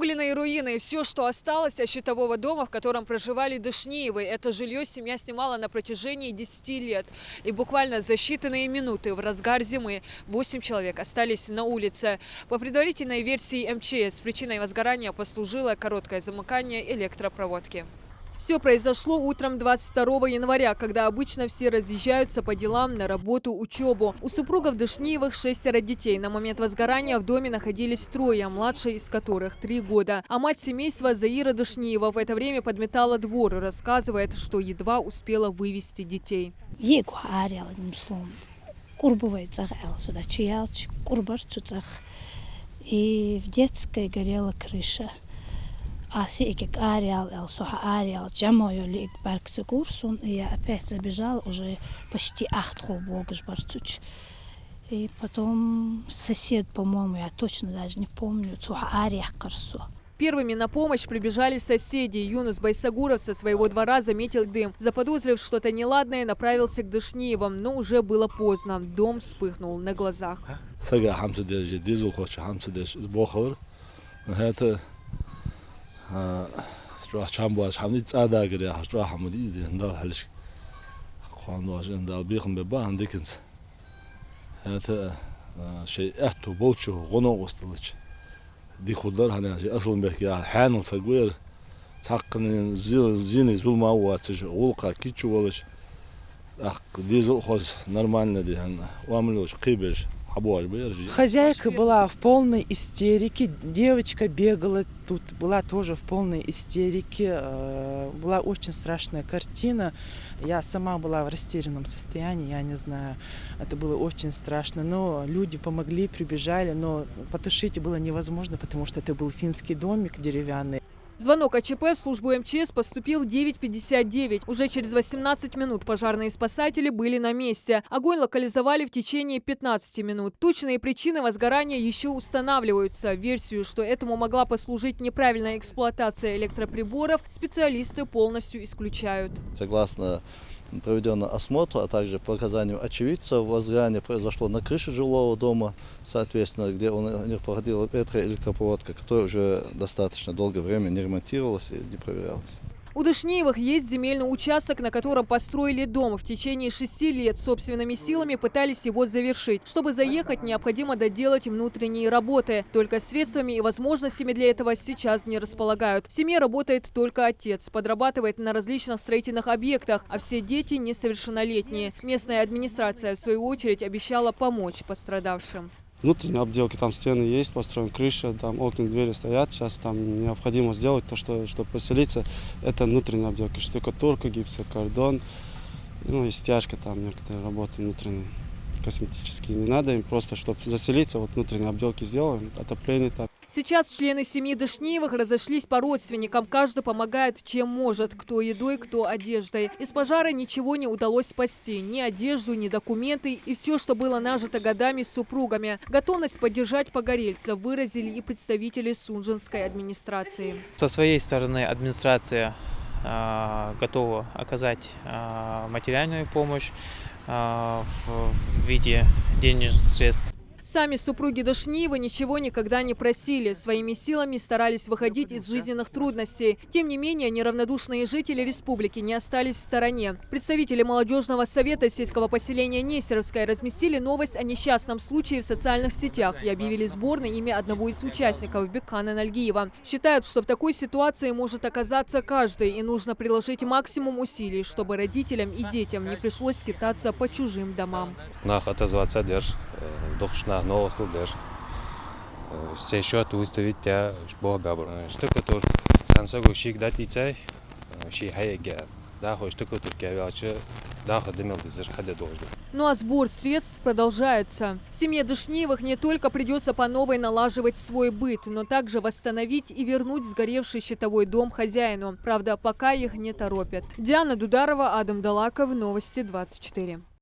Обугленные руины – все, что осталось от щитового дома, в котором проживали Дышниевы. Это жилье семья снимала на протяжении 10 лет. И буквально за считанные минуты в разгар зимы 8 человек остались на улице. По предварительной версии МЧС, причиной возгорания послужило короткое замыкание электропроводки. Все произошло утром 22 января, когда обычно все разъезжаются по делам, на работу, учебу. У супругов Дышниевых 6 детей. На момент возгорания в доме находились 3, младшей из которых 3 года. А мать семейства Заира Дышниева в это время подметала двор и рассказывает, что едва успела вывести детей. И в детской горела крыша. А сейкик ареал, суха ареал, джамою лик баркцы курсун, и я опять забежала, уже почти 8 богуш барцуч. И потом сосед, по-моему, я точно даже не помню, суха ареах карсу. Первыми на помощь прибежали соседи. Юнус Байсагуров со своего двора заметил дым. Заподозрив что-то неладное, направился к Дышниевым, но уже было поздно. Дом вспыхнул на глазах. ديخودار هني أصلاً بحكي على حان الصغير تحقن زين زول واتش غلقة كيتشو ولش ديزو خلاص нормально دي هن وعملوش قيبش. Хозяйка была в полной истерике, девочка бегала тут, была тоже в полной истерике, была очень страшная картина. Я сама была в растерянном состоянии, я не знаю, это было очень страшно, но люди помогли, прибежали, но потушить было невозможно, потому что это был финский домик деревянный. Звонок ОЧП в службу МЧС поступил в 9:59. Уже через 18 минут пожарные спасатели были на месте. Огонь локализовали в течение 15 минут. Точные причины возгорания еще устанавливаются. Версию, что этому могла послужить неправильная эксплуатация электроприборов, специалисты полностью исключают. Согласно проведенному осмотру, а также показаниям очевидцев, возгорание произошло на крыше жилого дома, соответственно, где у них проходила электропроводка, которая уже достаточно долгое время не ремонтировалась и не проверялась. У Дышниевых есть земельный участок, на котором построили дом. В течение 6 лет собственными силами пытались его завершить. Чтобы заехать, необходимо доделать внутренние работы. Только средствами и возможностями для этого сейчас не располагают. В семье работает только отец, подрабатывает на различных строительных объектах, а все дети несовершеннолетние. Местная администрация, в свою очередь, обещала помочь пострадавшим. Внутренние обделки, там стены есть, построен крыша, там окна, двери стоят. Сейчас там необходимо сделать то, чтобы поселиться. Это внутренние обделки, штукатурка, гипсокартон, ну и стяжка, там некоторые работы внутренние, косметические. Не надо им просто, чтобы заселиться, вот внутренние обделки сделаем, отопление так. Сейчас члены семьи Дышниевых разошлись по родственникам. Каждый помогает, чем может. Кто едой, кто одеждой. Из пожара ничего не удалось спасти. Ни одежду, ни документы. И все, что было нажито годами с супругами. Готовность поддержать погорельцев выразили и представители Сунжинской администрации. Со своей стороны администрация готова оказать материальную помощь в виде денежных средств. Сами супруги Дышниевы ничего никогда не просили. Своими силами старались выходить из жизненных трудностей. Тем не менее, неравнодушные жители республики не остались в стороне. Представители молодежного совета сельского поселения Несеровское разместили новость о несчастном случае в социальных сетях и объявили сбор на имя одного из участников – Бекана Нальгиева. Считают, что в такой ситуации может оказаться каждый, и нужно приложить максимум усилий, чтобы родителям и детям не пришлось скитаться по чужим домам. Новости даже. Сейчас выставить я бога. Что который сансагу шик дать цай, ши хайга. Да, хоть что который вообще да ходимел дизер хаде должен. Ну а сбор средств продолжается. Семье Дышниевых не только придется по новой налаживать свой быт, но также восстановить и вернуть сгоревший щитовой дом хозяину. Правда, пока их не торопят. Диана Дударова, Адам Далаков, Новости 24.